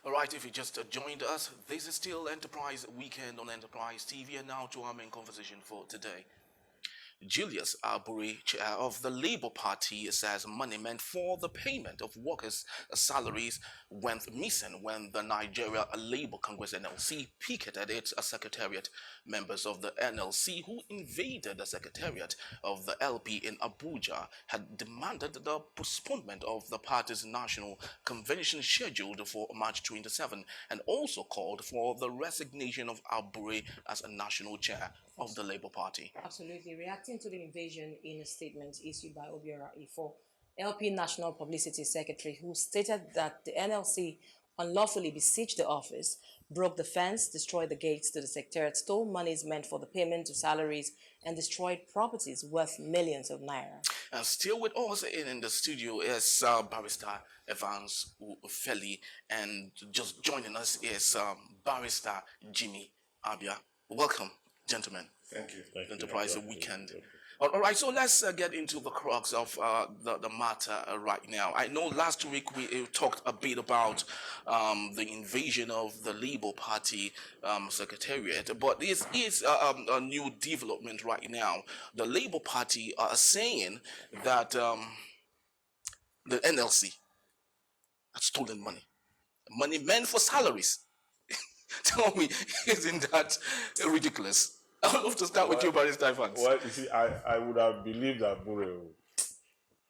All right, if you just joined us, this is still Enterprise Weekend on Enterprise TV, and now to our main conversation for today. Julius Arbori, chair of the Labour Party, says money meant for the payment of workers' salaries went missing when the Nigeria Labour Congress NLC picketed its secretariat. Members of the NLC who invaded the secretariat of the LP in Abuja had demanded the postponement of the party's national convention scheduled for March 27 and also called for the resignation of Arbori as a national chair of the Labour Party. Absolutely. Reacting to the invasion in a statement issued by Obiora Ifo, LP National Publicity Secretary, who stated that the NLC unlawfully besieged the office, broke the fence, destroyed the gates to the secretariat, stole monies meant for the payment of salaries, and destroyed properties worth millions of naira. And still with us in the studio is Barrister Evans Ufeli, and just joining us is Barrister Jimmy Abia. Welcome, gentlemen. Thank you. Thank Enterprise you. Weekend. All right, so let's get into the crux of the matter right now. I know last week we talked a bit about the invasion of the Labour Party secretariat, but this is a new development right now. The Labour Party are saying that the NLC had stolen money meant for salaries. Tell me, isn't that ridiculous? I would love to start with you, Barrister Evans. Well, you see, I would have believed that Burel.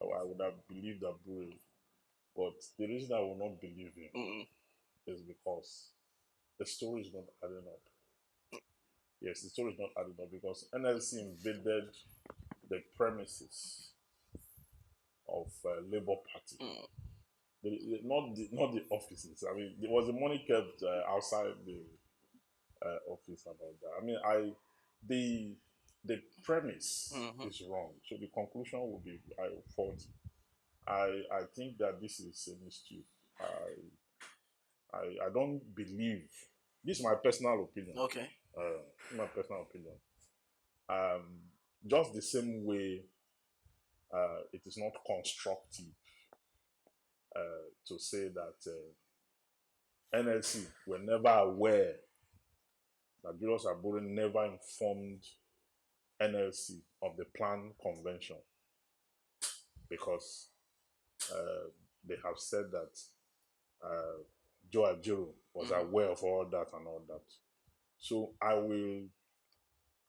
I would have believed that Burel. But the reason I will not believe him is because the story is not adding up. Yes, the story is not adding up because NLC invaded the premises of Labour Party. Not the offices. I mean, there was the money kept outside the office about that. I mean, the premise is wrong. So the conclusion will be faulty. I think that this is a mischief. I don't believe. This is my personal opinion. Okay. My personal opinion. Just the same way, it is not constructive to say that NLC were never aware that Julius Arbori never informed NLC of the planned convention because they have said that Joe Ajero was aware of all that and all that. So I will,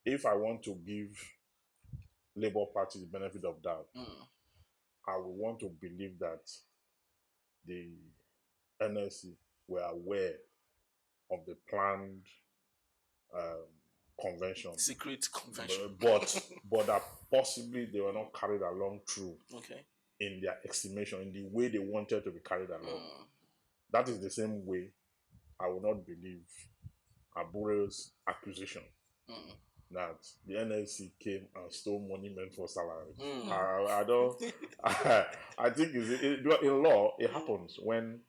if I want to give Labour Party the benefit of doubt, I will want to believe that the NLC were aware of the planned convention, secret convention, but that possibly they were not carried along through. Okay. In their estimation, in the way they wanted to be carried along. That is the same way I will not believe Abure's accusation that the NLC came and stole money meant for salaries. I don't. I think in law it happens when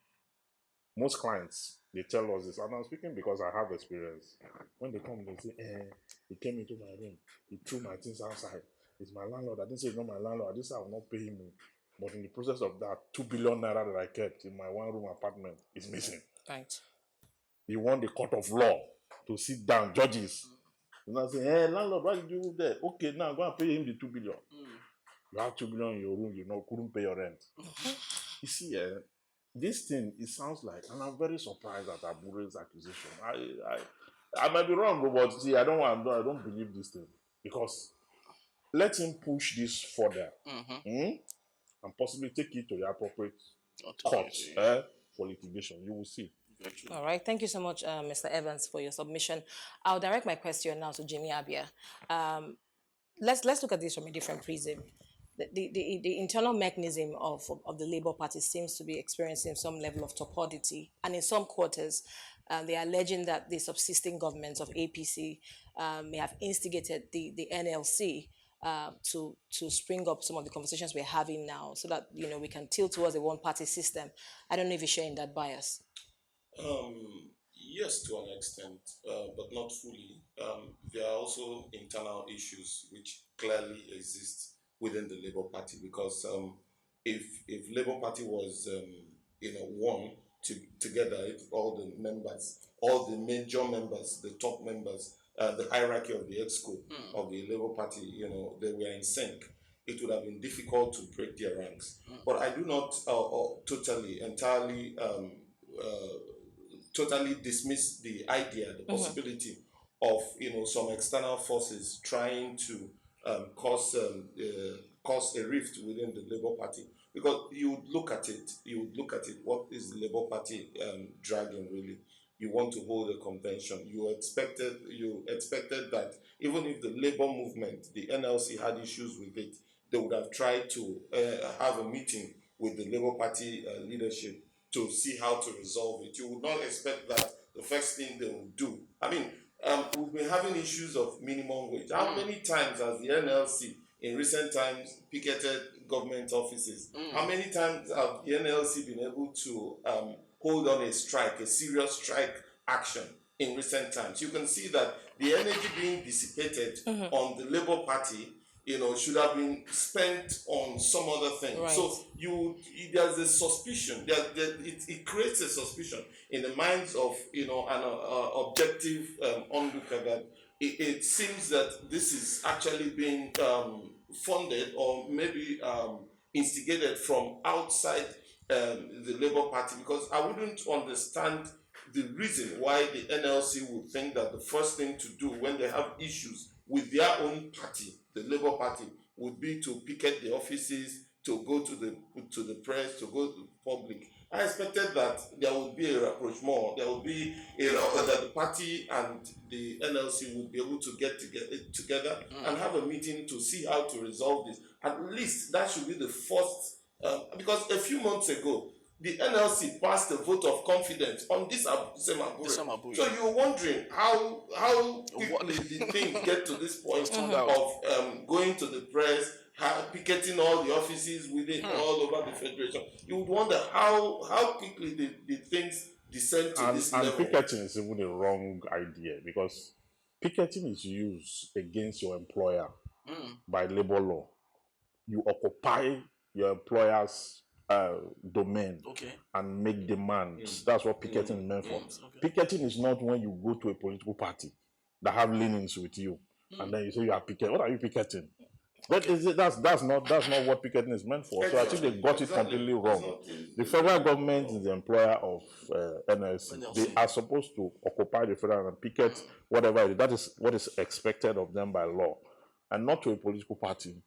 most clients they tell us this, and I'm speaking because I have experience. When they come, they say, he came into my room, he threw my things outside. It's my landlord. I didn't say it's not my landlord. I didn't say I will not pay him. But in the process of that, 2 billion naira that I kept in my one-room apartment is missing. Right. You want the court of law to sit down, judges. You know, say, hey, landlord, why did you move there? Okay, now go and pay him the 2 billion. You have 2 billion in your room, couldn't pay your rent. You see, this thing, it sounds like, and I'm very surprised at Abure's accusation. I might be wrong, but see, I don't believe this thing because let him push this further and possibly take it to the appropriate court for litigation. You will see. All right. Thank you so much, Mr. Evans, for your submission. I'll direct my question now to Jimmy Abia. Let's look at this from a different prism. The internal mechanism of the Labour Party seems to be experiencing some level of topidity, and in some quarters, they are alleging that the subsisting governments of APC may have instigated the NLC to spring up some of the conversations we're having now, so that we can tilt towards a one-party system. I don't know if you're sharing that bias. Yes, to an extent, but not fully. There are also internal issues which clearly exist within the Labour Party because if Labour Party was won together, if all the members, all the major members, the top members, the hierarchy of the EXCO of the Labour Party, they were in sync, it would have been difficult to break their ranks. But I do not totally dismiss the idea, the possibility of some external forces trying to cause a rift within the Labour Party. Because you would look at it. What is the Labour Party dragging really? You want to hold a convention. You expected that even if the Labour movement, the NLC, had issues with it, they would have tried to have a meeting with the Labour Party leadership to see how to resolve it. You would not expect that the first thing they would do. I mean, we've been having issues of minimum wage. How many times has the NLC in recent times picketed government offices? How many times have the NLC been able to hold on a strike, a serious strike action in recent times? You can see that the energy being dissipated on the Labour Party, should have been spent on some other thing. Right. So there's a suspicion. It creates a suspicion in the minds of an objective onlooker that it seems that this is actually being funded or maybe instigated from outside the Labour Party, because I wouldn't understand the reason why the NLC would think that the first thing to do when they have issues with their own party, the Labour Party, would be to picket the offices, to go to the press, to go to the public. I expected that there would be a rapprochement, there would be that the party and the NLC would be able to get together and have a meeting to see how to resolve this. At least that should be the first, because a few months ago, the NLC passed a vote of confidence on this same Abure. So you're wondering how quickly did things get to this point of going to the press, picketing all the offices within all over the federation. You would wonder how quickly did things descend to this level. And picketing is even a wrong idea, because picketing is used against your employer by labor law. You occupy your employer's domain and make demands. That's what picketing is meant for. Picketing is not when you go to a political party that have leanings with you and then you say you are picketing. What are you picketing? That's not what picketing is meant for. So I think they got it completely wrong. The federal government is the employer of NLC. They are supposed to occupy the federal and picket whatever it is. That is what is expected of them by law, and not to a political party.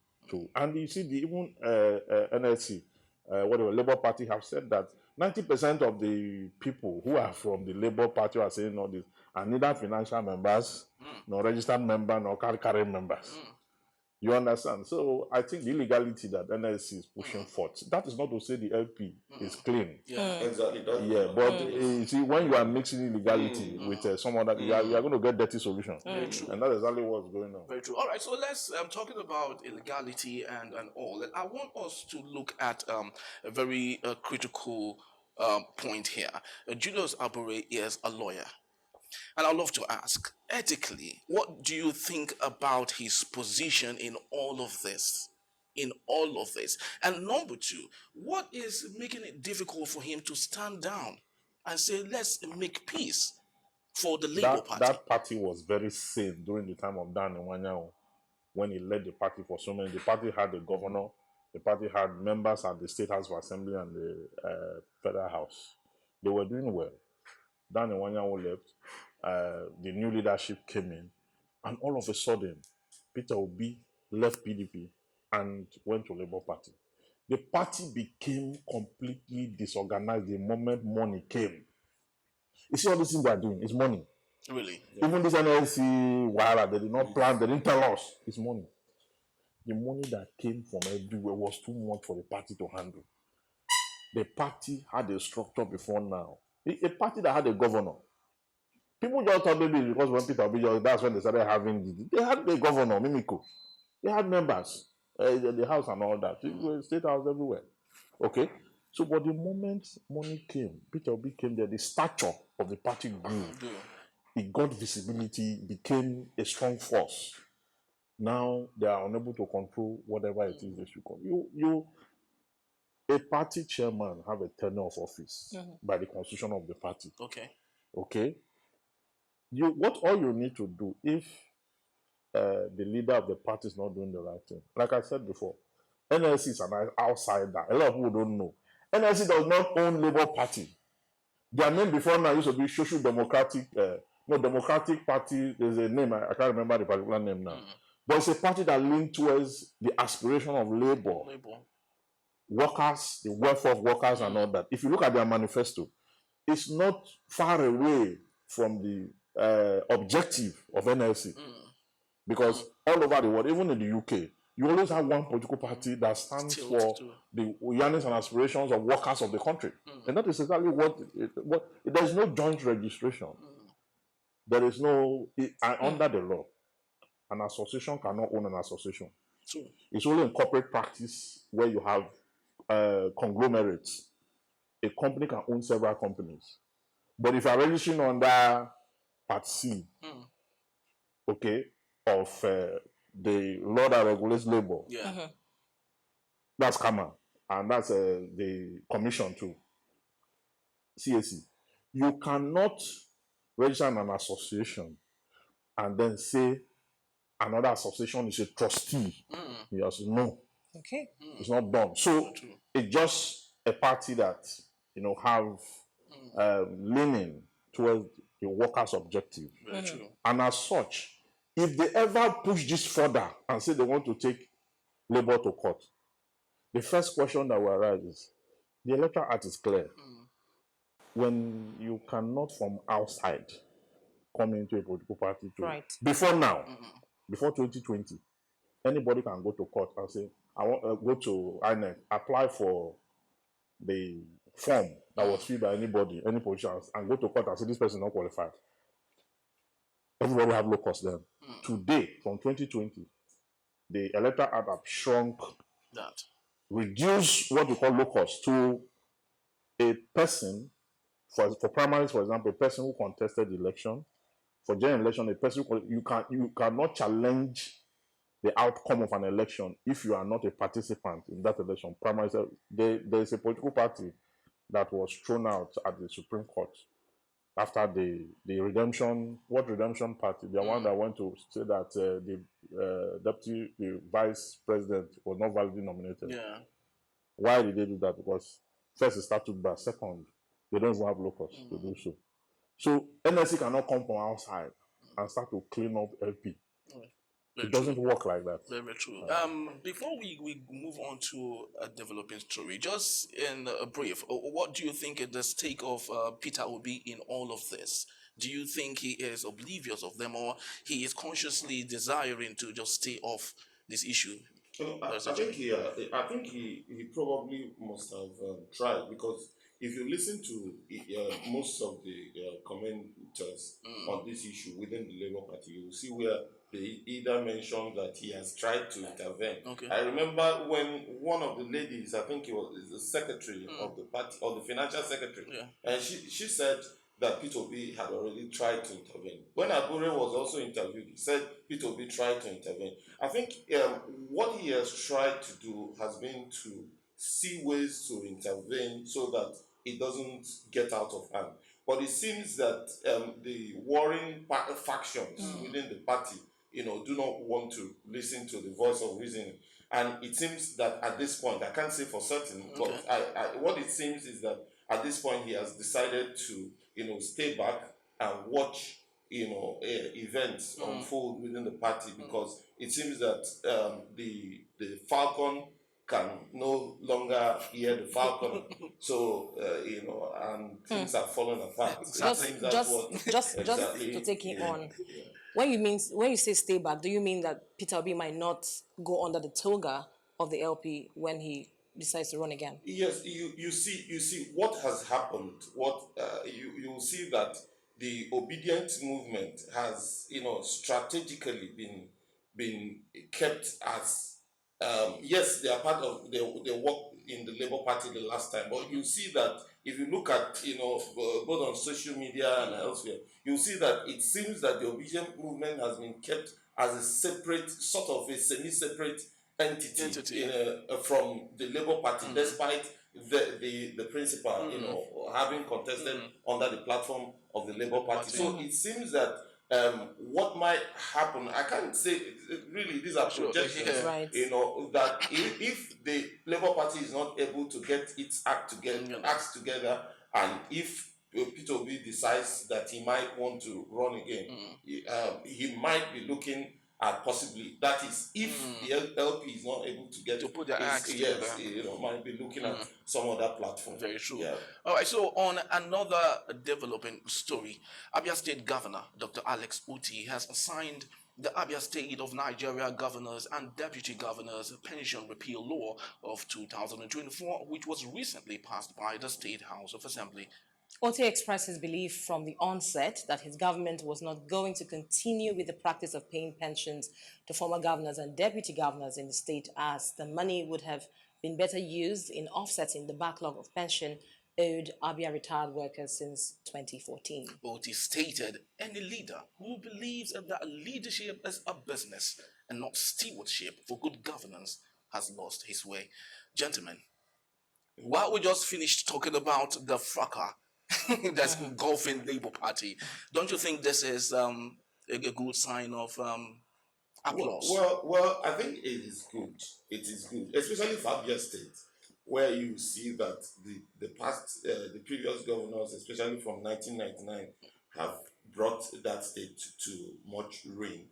And you see, even NLC, whatever Labour Party, have said that 90% of the people who are from the Labour Party who are saying all this are neither financial members, nor registered members, nor card-carrying members. You understand? So I think the illegality that NLC is pushing forth, that is not to say the LP is clean. Exactly. But you see, when you are mixing illegality with someone that you are going to get dirty solution. And that's exactly what's going on. Very true. All right, so let's talking about illegality and all. I want us to look at a very critical point here. Julius Abure is a lawyer. And I'd love to ask, ethically, what do you think about his position in all of this? And number two, what is making it difficult for him to stand down and say, let's make peace for the Labour Party? That party was very sane during the time of Dan Iwanyan, when he led the party for so many. The party had a governor, the party had members at the State House of Assembly and the Federal House. They were doing well. Dan Iwanyan left. The new leadership came in, and all of a sudden, Peter Obi left PDP and went to Labour Party. The party became completely disorganized the moment money came. You see all these things they are doing, it's money. Really? Even this NLC, they did not plan, they didn't tell us, it's money. The money that came from everywhere was too much for the party to handle. The party had a structure before now. A party that had a governor. People just thought maybe because when Peter Obi, that's when they started having, they had a governor, Mimiko. They had members, the house and all that. State house everywhere. Okay? So, but the moment money came, Peter Obi came there, the stature of the party grew. It got visibility, became a strong force. Now they are unable to control whatever it is they should control. a party chairman have a tenure of office by the constitution of the party. Okay. Okay, all you need to do if the leader of the party is not doing the right thing, like I said before, NLC is an outsider. A lot of people don't know. NLC does not own Labour Party. Their name before now used to be Social Democratic, Democratic Party. There's a name, I can't remember the particular name now. But it's a party that leans towards the aspiration of labor, workers, the welfare of workers and all that. If you look at their manifesto, it's not far away from the objective of NLC. Because all over the world, even in the UK, you always have one political party that stands for the yearnings and aspirations of workers of the country. And that is exactly what there's no joint registration. There is no, under the law, an association cannot own an association. It's only in corporate practice where you have conglomerates. A company can own several companies. But if you're registering under Part C, okay, of the law that regulates labor, that's CAMA, and that's the commission too, CAC. You cannot register in an association and then say another association is a trustee. Yes, no. Okay. It's not done. So it's just a party that have leaning towards the workers' objective. Very true. And as such, if they ever push this further and say they want to take labor to court, the first question that will arise is, the Electoral Act is clear. When you cannot from outside come into a political party before now, before 2020, anybody can go to court and say, I want go to INEC, apply for the form that was filled by anybody, any politicians, and go to court and say this person is not qualified. Everybody have low cost then. Today, from 2020, the Electoral Act have shrunk that, reduce what we call low cost to a person, for primaries, for example, a person who contested the election. For general election, a person you cannot challenge the outcome of an election if you are not a participant in that election. Primaries, there is a political party that was thrown out at the Supreme Court after the redemption party, the one that went to say that the vice president was not validly nominated. Why did they do that? Because first it started by, second, they don't even have locals to do so. So NSC cannot come from outside and start to clean up LP. It doesn't work like that. Very true. Before we move on to a developing story, just in a brief, what do you think is the stake of Peter Obi in all of this? Do you think he is oblivious of them, or he is consciously desiring to just stay off this issue? I think he probably must have tried, because if you listen to most of the commenters on this issue within the Labour Party, you will see where they either mention that he has tried to intervene. I remember when one of the ladies, I think it was the secretary of the party, or the financial secretary, and she said that Peter Obi had already tried to intervene. When Abure was also interviewed, he said Peter Obi tried to intervene. I think what he has tried to do has been to see ways to intervene so that it doesn't get out of hand. But it seems that the warring factions within the party, do not want to listen to the voice of reason. And it seems that at this point, I can't say for certain, but what it seems is that at this point he has decided to, stay back and watch, events unfold within the party, because it seems that the falcon can no longer hear the falcon, so and things are falling apart. Just to take it on. When you say stay back, do you mean that Peter Obi might not go under the toga of the LP when he decides to run again? Yes, you see what has happened. What you will see that the obedient movement has strategically been kept as yes, they are part of they work in the Labour Party the last time, but you see that if you look at both on social media and elsewhere, you see that it seems that the obedient movement has been kept as a separate, sort of a semi-separate entity from the Labour Party, despite the principal, you know, having contested under the platform of the Labour Party. So it seems that what might happen, I can't say really. These are projections, Right. you know, that if the Labour Party is not able to get its acts together, and if Peter Obi decides that he might want to run again, he might be looking at possibly, that is, if the LP is not able to get To put their acts together. you know, might be looking at some other platform. Very true. Yeah. All right, so on another developing story, Abia State Governor Dr. Alex Otti has assigned the Abia State of Nigeria Governors and Deputy Governors Pension Repeal Law of 2024, which was recently passed by the State House of Assembly. Otti expressed his belief from the onset that his government was not going to continue with the practice of paying pensions to former governors and deputy governors in the state, as the money would have been better used in offsetting the backlog of pension owed Abia retired workers since 2014. Otti stated, any leader who believes that leadership is a business and not stewardship for good governance has lost his way. Gentlemen, while we just finished talking about the fracas that's engulfing Labour Party, don't you think this is a good sign of applause? Well, I think it is good. It is good, especially for Abia State, where you see that the previous governors, especially from 1999, have brought that state to much ruin.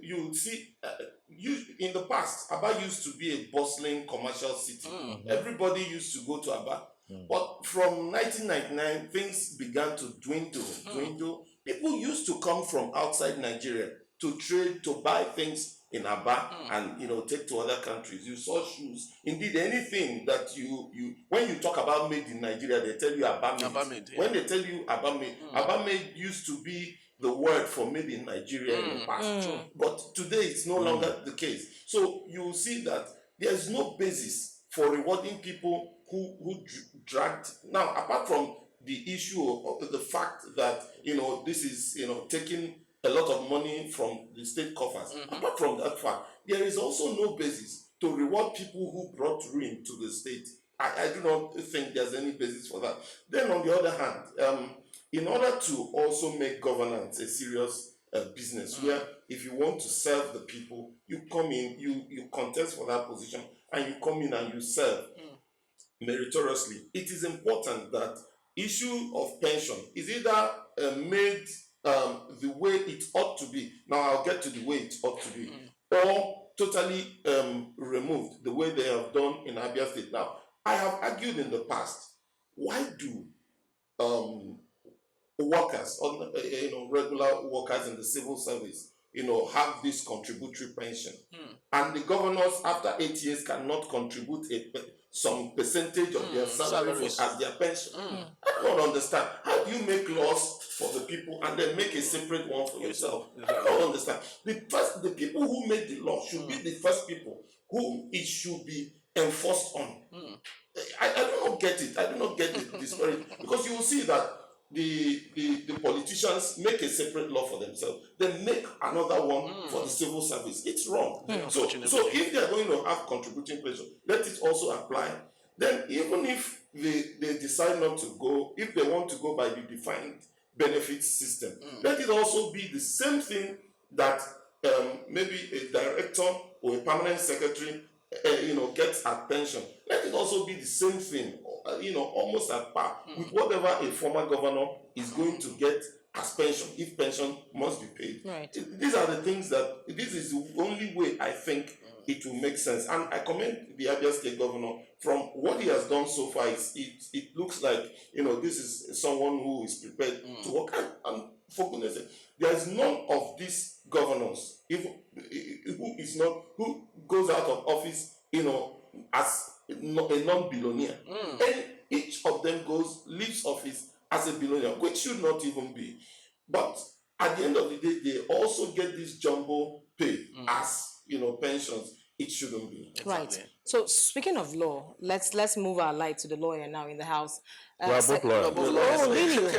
You see, in the past, Aba used to be a bustling commercial city. Everybody used to go to Aba. But from 1999, things began to dwindle. People used to come from outside Nigeria to trade, to buy things in Aba and, you know, take to other countries. You saw shoes. Indeed, anything that you when you talk about made in Nigeria, they tell you Aba made. Aba made, yeah. When they tell you Aba made used to be the word for made in Nigeria in the past. But today it's no longer the case. So you see that there's no basis for rewarding people who dragged. Now, apart from the issue of the fact that, you know, this is, you know, taking a lot of money from the state coffers. Apart from that fact, there is also no basis to reward people who brought ruin to the state. I do not think there's any basis for that. Then on the other hand, in order to also make governance a serious business, where if you want to serve the people, you come in, you contest for that position, and you come in and you serve meritoriously. It is important that issue of pension is either made the way it ought to be. Now I'll get to the way it ought to be, or totally removed the way they have done in Abia State. Now I have argued in the past, why do workers, you know, regular workers in the civil service, you know, have this contributory pension, and the governors after 8 years cannot contribute some percentage of their salary as their pension? I don't understand. How do you make laws for the people and then make a separate one for yourself? I don't understand. The people who make the law should be the first people who it should be enforced on. I do not get it. I do not get the disparity, because you will see that the politicians make a separate law for themselves, then make another one for the civil service. It's wrong. So if they are going to have contributing pension, let it also apply. Then even if they decide not to go, if they want to go by the defined benefits system, let it also be the same thing that maybe a director or a permanent secretary you know, gets at pension. Let it also be the same thing, you know, almost at par with whatever a former governor is going to get as pension, if pension must be paid. Right. These are the things that, this is the only way I think it will make sense. And I commend the Abia State governor from what he has done so far. It looks like, you know, this is someone who is prepared to work. And for goodness sake, there is none of these governors who goes out of office, you know, as a non-billionaire. And each of them leaves office as a billionaire, which should not even be. But at the end of the day, they also get this jumbo pay as, you know, pensions. It shouldn't be. Right. So speaking of law, let's move our light to the lawyer now in the house. We are both lawyers. Oh, really?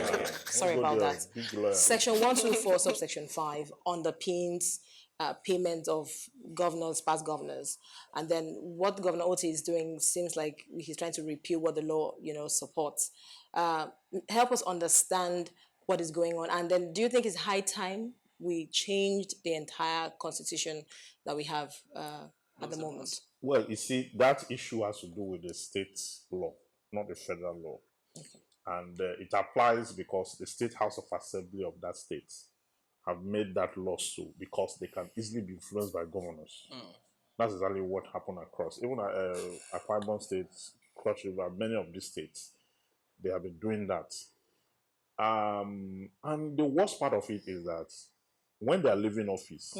Sorry about Everybody that. are big lawyers. Section 124, subsection 5 underpins payment of governors, past governors, and then what Governor Otti is doing seems like he's trying to repeal what the law, supports. Help us understand what is going on, and then do you think it's high time we changed the entire constitution that we have at the moment? Well, you see, that issue has to do with the state law, not the federal law. And it applies because the State House of Assembly of that state have made that law so because they can easily be influenced by governors. That's exactly what happened across. Even Akwa Ibom State, Cross River, many of these states, they have been doing that. And the worst part of it is that when they are leaving office,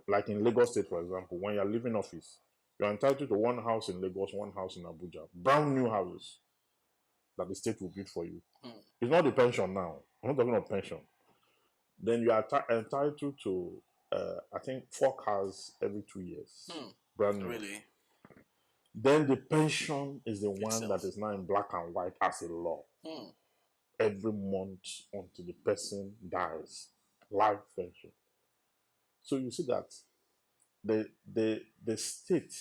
like in Lagos State, for example, when you're leaving office, you're entitled to one house in Lagos, one house in Abuja, brand new houses that the state will build for you. It's not the pension now. I'm not talking about pension. Then you are entitled to, I think, 4 cars every 2 years. Brand new. Really? Then the pension is the one that is now in black and white as a law. Every month until the person dies. Life pension. So you see that the state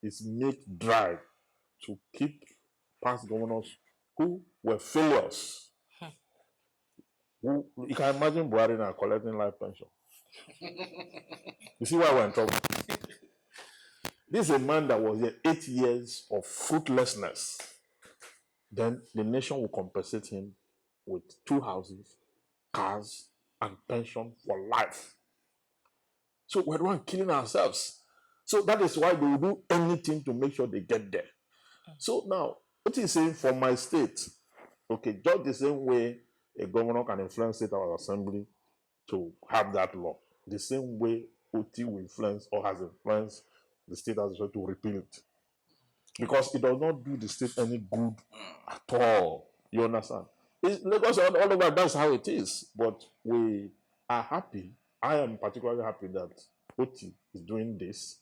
is made dry to keep past governors who were failures. You can imagine Buhari now collecting life pension. You see why we're in trouble? This is a man that was here 8 years of fruitlessness. Then the nation will compensate him with 2 houses, cars, and pension for life. So we're the one killing ourselves. So that is why they will do anything to make sure they get there. So now, what he's saying for my state, okay, just the same way a governor can influence state or assembly to have that law, the same way Otti will influence or has influenced the state as well to repeal it. Because it does not do the state any good at all. You understand? Lagos all over, that's how it is. But we are happy. I am particularly happy that Otti is doing this.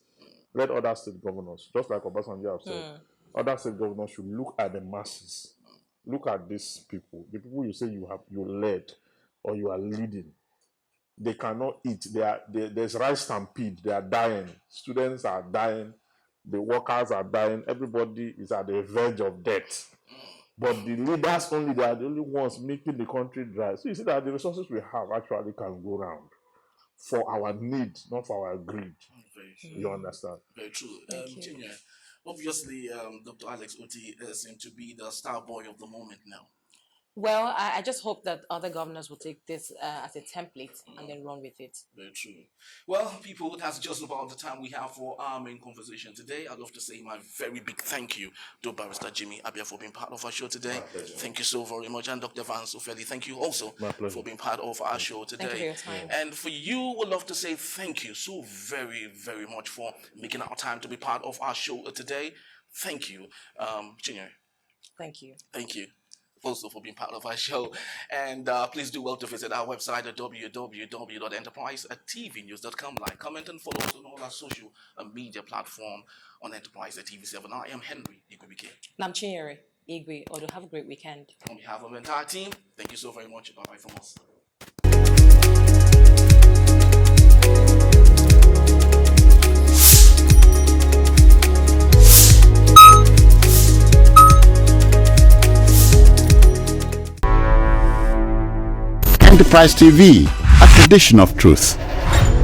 Let other state governors, just like Obasanjo have said, other state governors should look at the masses. Look at these people. The people you say you led or you are leading. They cannot eat. There's rice stampede. They are dying. Students are dying. The workers are dying. Everybody is at the verge of death. But the leaders only, they are the only ones making the country dry. So you see that the resources we have actually can go around for our need, not for our greed. You understand? Very true. Junior, obviously, Dr. Alex Otti seems to be the star boy of the moment now. Well, I just hope that other governors will take this as a template and then run with it. Very true. Well, people, that's just about the time we have for our main conversation today. I'd love to say my very big thank you to Barrister Jimmy Abia for being part of our show today. Thank you so very much. And Dr. Vance Ofeli, thank you also for being part of our show today. Thank you for your time. And for you, we'd love to say thank you so very, very much for making our time to be part of our show today. Thank you. Junior. Thank you. Thank you also for being part of our show. And please do well to visit our website at www.enterprise@tvnews.com. Like, comment, and follow us on all our social media platform on Enterprise at TV7. I am Henry Igubike. I'm Chinyere Igwe. Odo, have a great weekend. On behalf of the entire team, thank you so very much. Bye-bye from us. Enterprise TV, a tradition of truth.